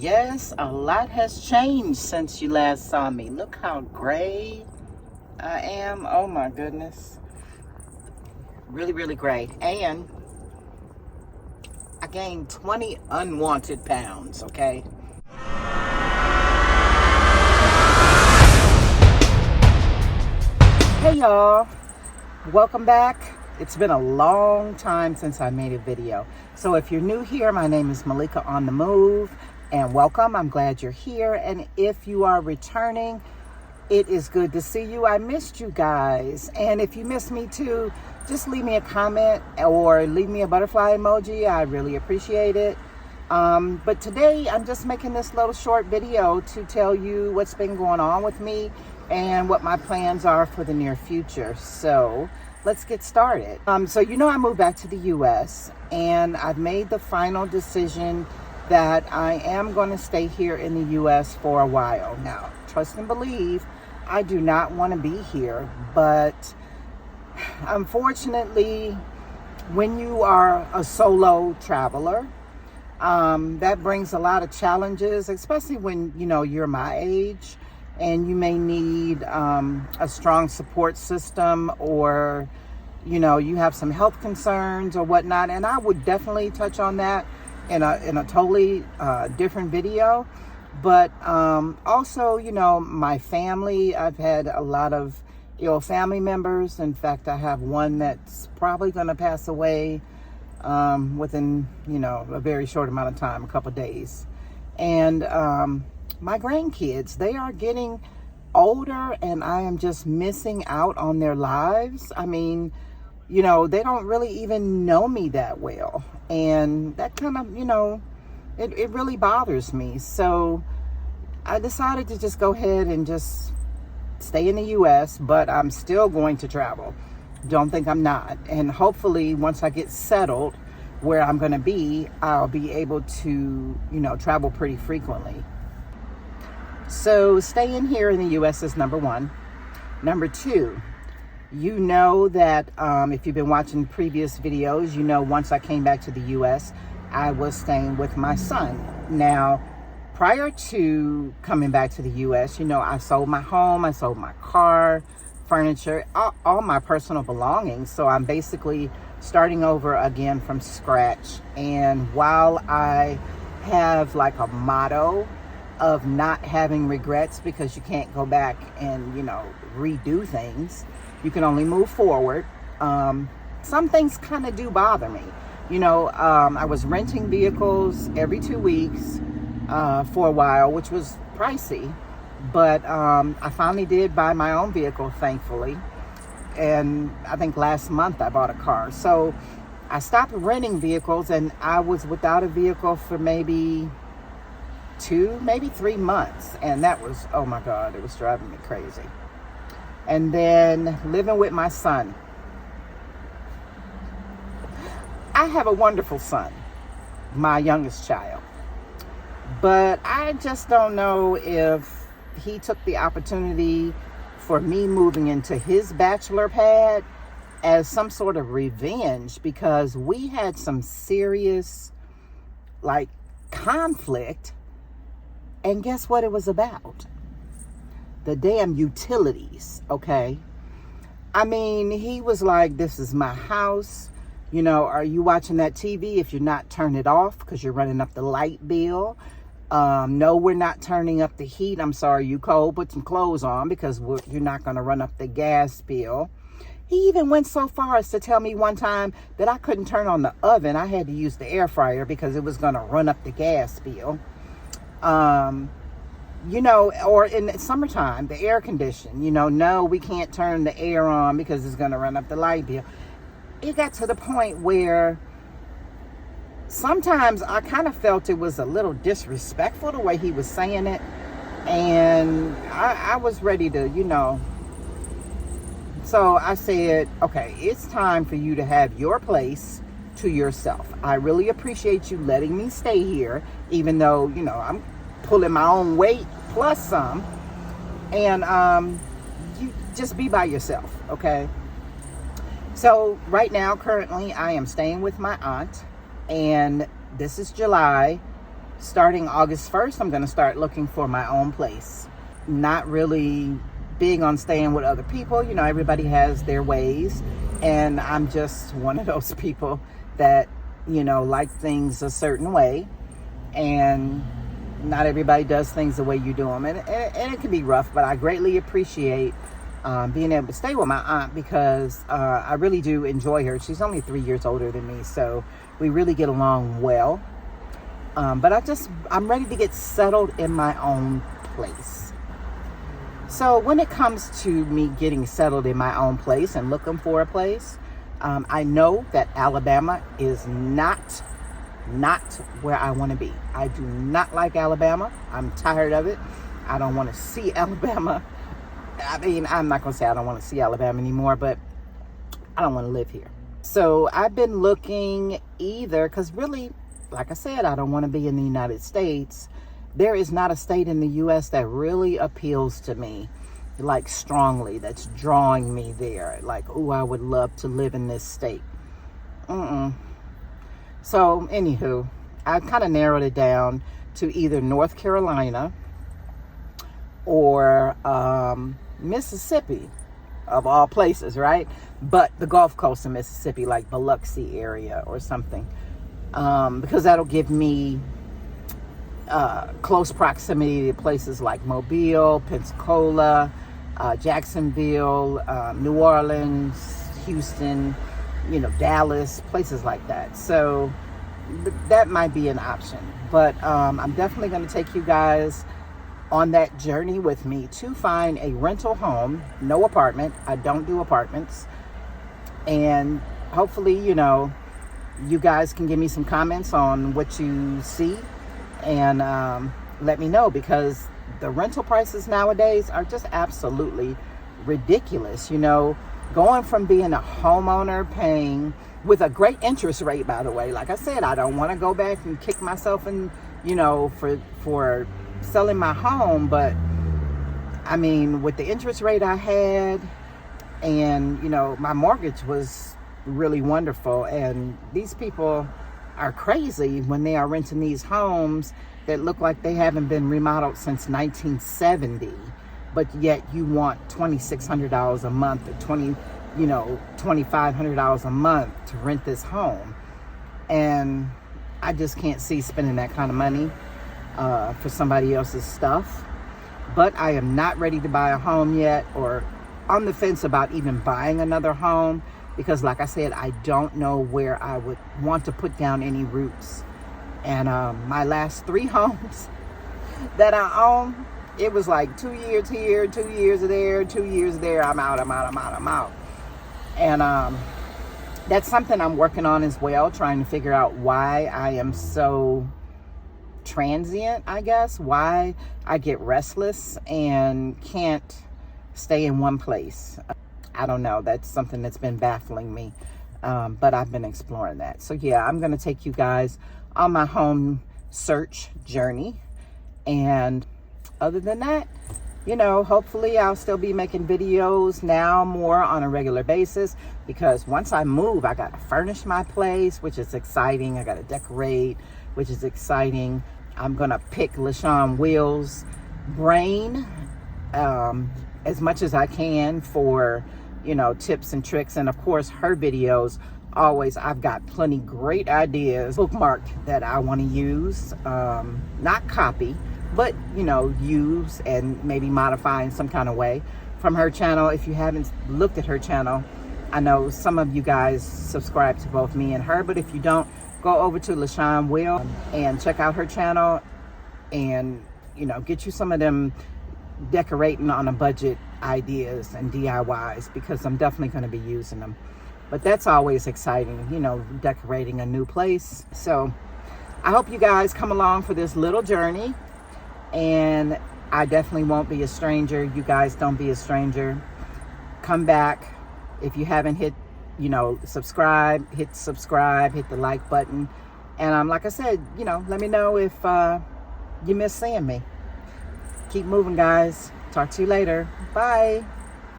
Yes, a lot has changed since you last saw me. Look how gray I am. Oh my goodness. Really, really gray. And I gained 20 unwanted pounds, okay? Hey y'all, welcome back. It's been a long time since I made a video. So if you're new here, my name is Malika on the Move, and welcome. I'm glad you're here. And if you are returning, it is good to see you. I missed you guys. And if you missed me too, just leave me a comment or leave me a butterfly emoji. I really appreciate it. But today I'm just making this little short video to tell you what's been going on with me and what my plans are for the near future. So let's get started. So you know I moved back to the US and I've made the final decision that I am going to stay here in the US for a while. Now, trust and believe, I do not want to be here, but unfortunately, when you are a solo traveler, that brings a lot of challenges, especially when, you know, you're my age and you may need a strong support system, or, you know, you have some health concerns or whatnot. And I would definitely touch on that in a totally different video. But also, you know, my family, I've had a lot of ill family members. In fact, I have one that's probably going to pass away within, you know, a very short amount of time, a couple days. And my grandkids, they are getting older and I am just missing out on their lives. I mean, you know, they don't really even know me that well. And that kind of, you know, it really bothers me. So I decided to just go ahead and just stay in the US, but I'm still going to travel. Don't think I'm not. And hopefully once I get settled where I'm going to be, I'll be able to, you know, travel pretty frequently. So staying here in the US is number one. Number two, you know that if you've been watching previous videos, you know once I came back to the US, I was staying with my son. Now, prior to coming back to the US, you know, I sold my home, I sold my car, furniture, all my personal belongings. So I'm basically starting over again from scratch. And while I have like a motto of not having regrets, because you can't go back and, you know, redo things, you can only move forward. Some things kind of do bother me. You know, I was renting vehicles every 2 weeks for a while, which was pricey. But I finally did buy my own vehicle, thankfully. And I think last month I bought a car. So I stopped renting vehicles and I was without a vehicle for maybe 2, maybe 3 months. And that was, oh my God, it was driving me crazy. And then living with my son. I have a wonderful son, my youngest child. But I just don't know if he took the opportunity for me moving into his bachelor pad as some sort of revenge, because we had some serious like conflict. And guess what it was about? The damn utilities, okay? I mean, he was like, this is my house. You know, are you watching that TV? If you're not, turn it off because you're running up the light bill. No, we're not turning up the heat. I'm sorry, you cold. Put some clothes on because you're not going to run up the gas bill. He even went so far as to tell me one time that I couldn't turn on the oven. I had to use the air fryer because it was going to run up the gas bill. You know, or in the summertime, the air condition, you know, no, we can't turn the air on because it's going to run up the light bill. It got to the point where sometimes I kind of felt it was a little disrespectful the way he was saying it. And I was ready to, you know. So I said, okay, it's time for you to have your place to yourself. I really appreciate you letting me stay here, even though, you know, I'm pulling my own weight plus some. And you just be by yourself, okay? So right now, currently, I am staying with my aunt, and this is July. starting August 1st, I'm going to start looking for my own place. Not really big on staying with other people. You know, everybody has their ways. And I'm just one of those people that, you know, like things a certain way. And not everybody does things the way you do them. And it can be rough, but I greatly appreciate being able to stay with my aunt because I really do enjoy her. She's only 3 years older than me, so we really get along well. But I'm ready to get settled in my own place. So when it comes to me getting settled in my own place and looking for a place, I know that Alabama is not where I want to be. I do not like Alabama. I'm tired of it. I don't want to see Alabama. I mean, I'm not going to say I don't want to see Alabama anymore, but I don't want to live here. So I've been looking either, because really, like I said, I don't want to be in the United States. There is not a state in the U.S. that really appeals to me, like strongly, that's drawing me there. Like, oh, I would love to live in this state. So, anywho, I kind of narrowed it down to either North Carolina or Mississippi, of all places, right? But the Gulf Coast of Mississippi, like Biloxi area or something, because that'll give me close proximity to places like Mobile, Pensacola, Jacksonville, New Orleans, Houston, you know, Dallas, places like that. So that might be an option. But I'm definitely going to take you guys on that journey with me to find a rental home, no apartment. I don't do apartments. And hopefully, you know, you guys can give me some comments on what you see and let me know, because the rental prices nowadays are just absolutely ridiculous. You know, going from being a homeowner paying with a great interest rate, by the way. Like I said, I don't want to go back and kick myself in, you know, for selling my home. But I mean, with the interest rate I had, and, you know, my mortgage was really wonderful. And these people are crazy when they are renting these homes that look like they haven't been remodeled since 1970. But yet you want $2,600 a month or $2,500 a month to rent this home. And I just can't see spending that kind of money for somebody else's stuff. But I am not ready to buy a home yet, or on the fence about even buying another home, because like I said, I don't know where I would want to put down any roots. And my last 3 homes that I own, it was like 2 years here, 2 years there, 2 years there. I'm out. And that's something I'm working on as well, trying to figure out why I am so transient, I guess, why I get restless and can't stay in one place. I don't know. That's something that's been baffling me. But I've been exploring that. So yeah, I'm going to take you guys on my home search journey. And other than that, you know, hopefully I'll still be making videos now more on a regular basis, because once I move, I got to furnish my place, which is exciting. I got to decorate, which is exciting. I'm going to pick LaShawn Will's brain as much as I can for, you know, tips and tricks. And of course, her videos, always, I've got plenty great ideas bookmarked that I want to use, not copy, but, you know, use and maybe modify in some kind of way from her channel. If you haven't looked at her channel, I know some of you guys subscribe to both me and her, but if you don't, go over to LaShawn Will and check out her channel and, you know, get you some of them decorating on a budget ideas and DIYs, because I'm definitely going to be using them. But that's always exciting, you know, decorating a new place. So I hope you guys come along for this little journey, and I definitely won't be a stranger. You guys don't be a stranger. Come back. If you haven't hit, you know, subscribe, hit the like button. And like I said, you know, let me know if you miss seeing me. Keep moving, guys. Talk to you later. Bye.